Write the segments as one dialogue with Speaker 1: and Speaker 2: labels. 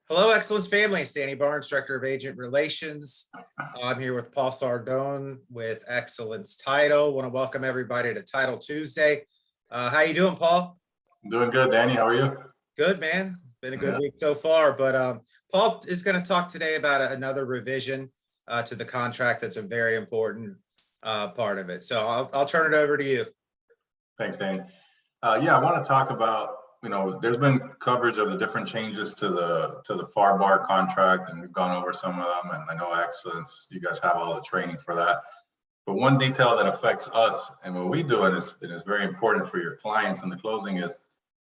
Speaker 1: Hello, Excellence family. It's Danny Barnes, Director of Agent Relations. I'm here with Paul Sardone with Excellence Title. Want to welcome everybody to Title Tuesday. How you doing, Paul?
Speaker 2: I'm doing good, Danny. How are you?
Speaker 1: Good, man. Been a good week so far. But Paul is going to talk today about another revision to the contract. That's a very important part of it. So I'll turn it over to you.
Speaker 2: Thanks, Danny. Yeah, I want to talk about, there's been coverage of the different changes to the FAR bar contract, and we've gone over some of them, and I know Excellence, you guys have all the training for that. But one detail that affects us and what we do, and is very important for your clients in the closing, is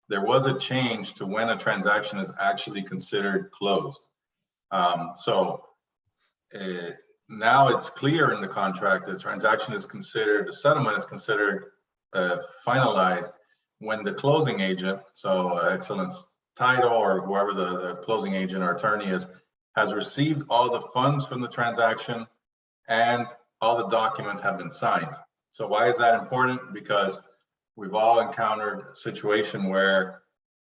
Speaker 2: there was a change to when a transaction is actually considered closed. Now it's clear in the contract that transaction is considered, the settlement is considered finalized when the closing agent, so Excellence Title or whoever the closing agent or attorney is, has received all the funds from the transaction and all the documents have been signed. So why is that important? Because we've all encountered a situation where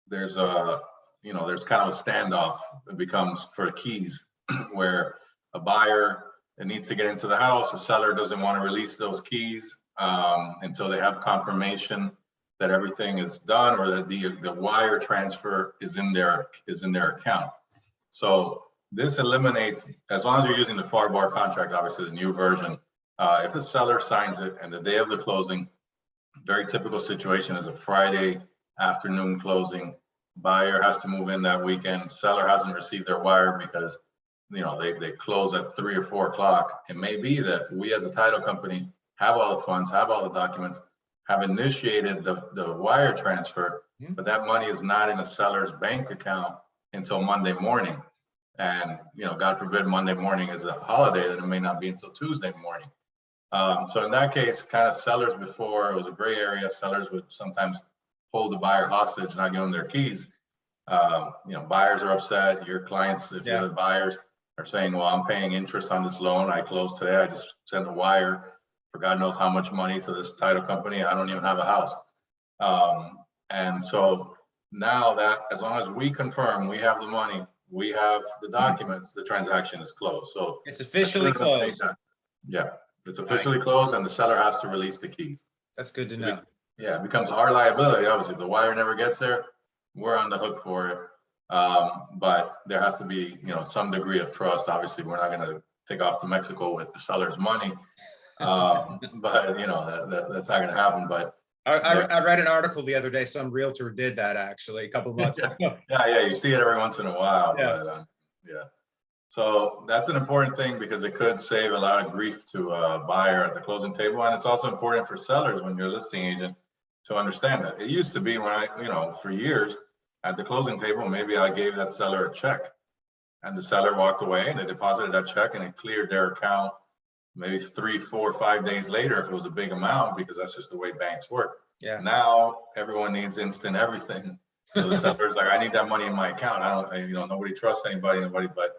Speaker 2: there's there's kind of a standoff. It becomes for the keys where a buyer needs to get into the house, a seller doesn't want to release those keys until they have confirmation that everything is done or that the wire transfer is in their account. So this eliminates, as long as you're using the FAR bar contract, obviously the new version, if the seller signs it and the day of the closing, very typical situation is a Friday afternoon closing, buyer has to move in that weekend, seller hasn't received their wire because they close at 3 or 4 o'clock. It may be that we as a title company have all the funds, have all the documents, have initiated the wire transfer, but that money is not in the seller's bank account until Monday morning. And God forbid Monday morning is a holiday, then it may not be until Tuesday morning. So in that case, kind of sellers, before it was a gray area, sellers would sometimes hold the buyer hostage, not give them their keys. Buyers are upset. Your clients, if you're the buyers, are saying, well, I'm paying interest on this loan. I closed today. I just sent a wire for God knows how much money to this title company. I don't even have a house. And so now that, as long as we confirm we have the money, we have the documents, the transaction is closed. So
Speaker 1: it's officially closed.
Speaker 2: Yeah, it's officially closed and the seller has to release the keys.
Speaker 1: That's good to know.
Speaker 2: Yeah, it becomes our liability. Obviously, if the wire never gets there, we're on the hook for it. But there has to be, some degree of trust. Obviously, we're not going to take off to Mexico with the seller's money. But that's not going to happen. But
Speaker 1: I read an article the other day. Some realtor did that actually a couple of months ago.
Speaker 2: Yeah, you see it every once in a while.
Speaker 1: Yeah.
Speaker 2: But so that's an important thing because it could save a lot of grief to a buyer at the closing table, and it's also important for sellers when you're a listing agent to understand that. It used to be when I, for years at the closing table, maybe I gave that seller a check and the seller walked away and they deposited that check and it cleared their account maybe 3, 4, 5 days later if it was a big amount, because that's just the way banks work.
Speaker 1: Yeah.
Speaker 2: Now everyone needs instant everything. So the seller's like, I need that money in my account. Nobody trusts anybody, but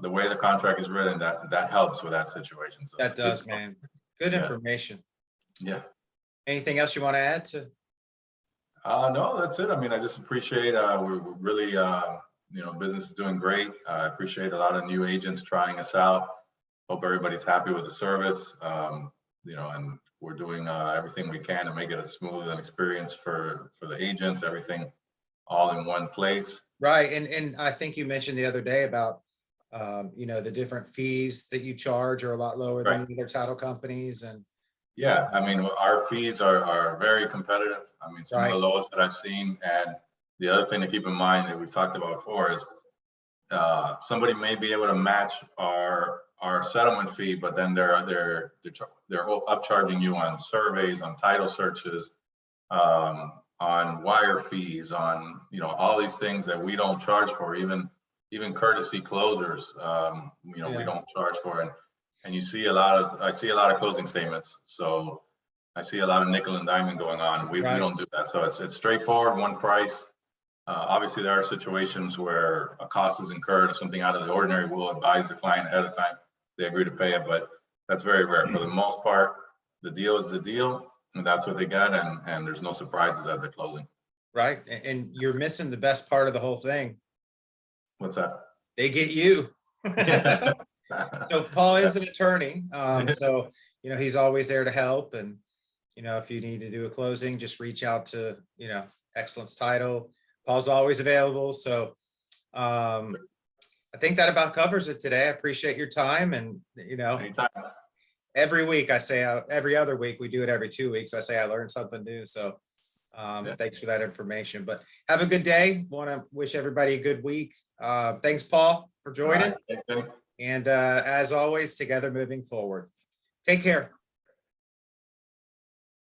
Speaker 2: the way the contract is written, that helps with that situation. So
Speaker 1: that does, man. Good information.
Speaker 2: Yeah.
Speaker 1: Anything else you want to add to?
Speaker 2: No, that's it. I mean, I just appreciate, we're really, business is doing great. I appreciate a lot of new agents trying us out. Hope everybody's happy with the service, and we're doing everything we can to make it a smooth experience for the agents, everything all in one place.
Speaker 1: Right. And I think you mentioned the other day about, the different fees that you charge are a lot lower than the other title companies. And
Speaker 2: yeah, I mean, our fees are very competitive. I mean, some of the lowest that I've seen. And the other thing to keep in mind that we've talked about before is somebody may be able to match our settlement fee, but then they're upcharging you on surveys, on title searches, on wire fees, on all these things that we don't charge for, even courtesy closers, we don't charge for. And you see I see a lot of closing statements. So I see a lot of nickel and diamond going on. We don't do that. So it's straightforward, one price. Obviously, there are situations where a cost is incurred or something out of the ordinary. We'll advise the client ahead of time. They agree to pay it, but that's very rare. For the most part, the deal is the deal, and that's what they got, and there's no surprises at the closing.
Speaker 1: Right, and you're missing the best part of the whole thing.
Speaker 2: What's that?
Speaker 1: They get you. So Paul is an attorney, so, he's always there to help, and, if you need to do a closing, just reach out to, Excellence Title. Paul's always available, so, I think that about covers it today. I appreciate your time, and,
Speaker 2: Anytime.
Speaker 1: every week I say, every other week, we do it every 2 weeks. I say I learned something new, so, thanks for that information, but have a good day. Want to wish everybody a good week. Thanks, Paul, for
Speaker 2: All
Speaker 1: joining.
Speaker 2: right, thanks, Benny.
Speaker 1: And as always, together moving forward. Take care.